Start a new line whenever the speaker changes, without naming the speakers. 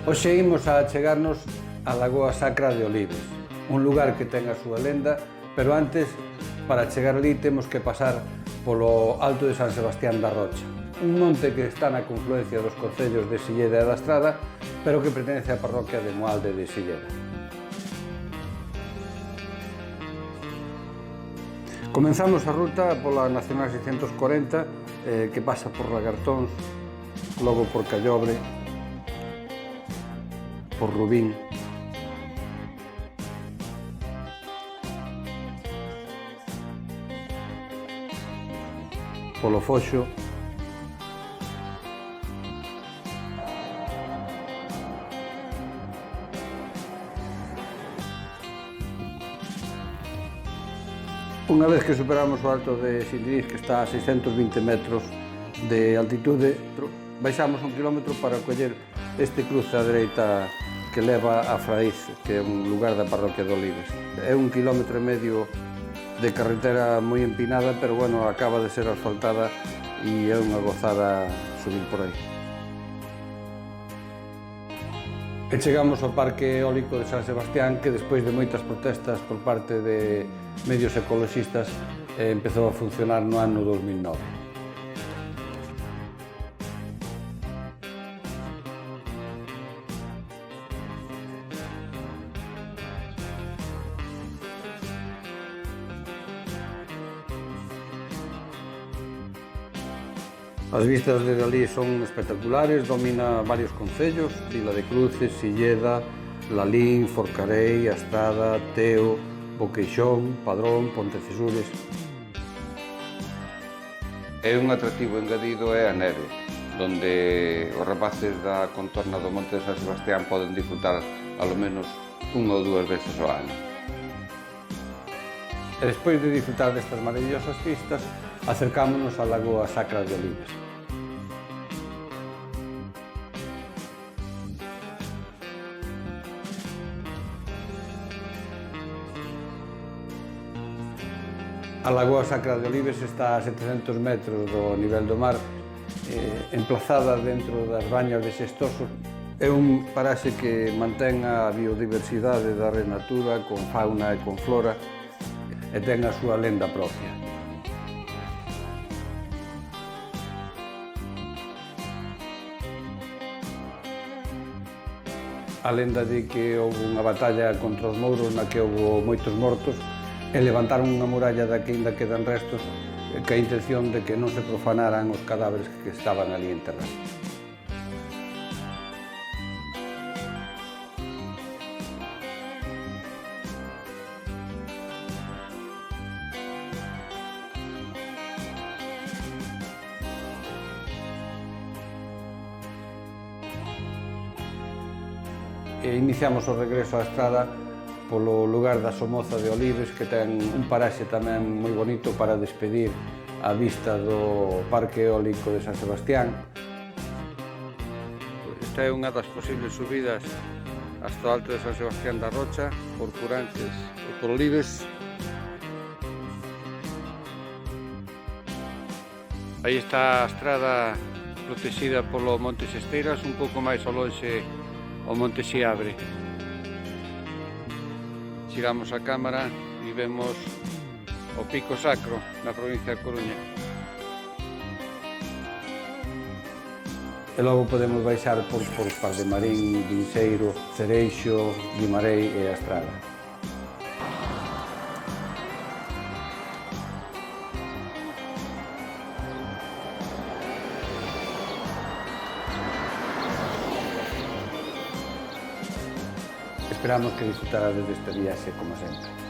Hoxe imos a chegarnos á Lagoa Sacra de Olives, un lugar que ten a súa lenda, pero antes, para chegar ali, temos que pasar polo Alto de San Sebastián da Rocha, un monte que está na confluencia dos concellos de Silleda e da Estrada, pero que pertence á parroquia de Moalde de Silleda. Comenzamos a ruta pola Nacional 640, que pasa por Lagartóns, logo por Callobre, por Rubín. Polo Foxo. Unha vez que superamos o alto de Xindiris, que está a 620 metros de altitude, baixamos 1 kilómetro para coller este cruce á dereita que leva a Fraiz, que é un lugar da parroquia de Olives. É 1,5 km de carretera moi empinada, pero bueno, acaba de ser asfaltada e é unha gozada subir por aí. E chegamos ao Parque Eólico de San Sebastián, que despois de moitas protestas por parte de medios ecoloxistas empezou a funcionar no ano 2009. As vistas desde ali son espectaculares, domina varios concellos, Vila de Cruces, Silleda, Lalín, Forcarei, A Estrada, Teo, Boqueixón, Padrón, Pontecesures. É un atractivo engadido é a neve, donde os rapaces da contorna do Monte de San Sebastián poden disfrutar alo menos 1 ou 2 veces ao ano. E despois de disfrutar destas maravillosas vistas, acercámonos á Lagoa Sacra de Olives. A Lagoa Sacra de Olives está a 700 metros do nivel do mar, emplazada dentro das bañas de Xestoso. É un paraxe que mantén a biodiversidade da renatura con fauna e con flora e ten a súa lenda propia. A lenda de que houve unha batalla contra os mouros na que houve moitos mortos e levantaron unha muralla da que ainda quedan restos que a intención de que non se profanaran os cadáveres que estaban ali enterrados. E iniciamos o regreso á estrada polo lugar da Somoza de Olives, que ten un paraxe tamén moi bonito para despedir a vista do Parque Eólico de San Sebastián. Esta é unha das posibles subidas hasta o Alto de San Sebastián da Rocha, por Curantes e por Olives. Aí está a estrada protexida polo Monte Xesteiras, un pouco máis ao lonxe o Monte Xiabre. Xiramos a cámara e vemos o Pico Sacro na provincia de Coruña. E logo podemos baixar por Pardemarín, Vinseiro, Cereixo, Guimarei e a Estrada. Esperamos que disfrutarades desta viaxe como sempre.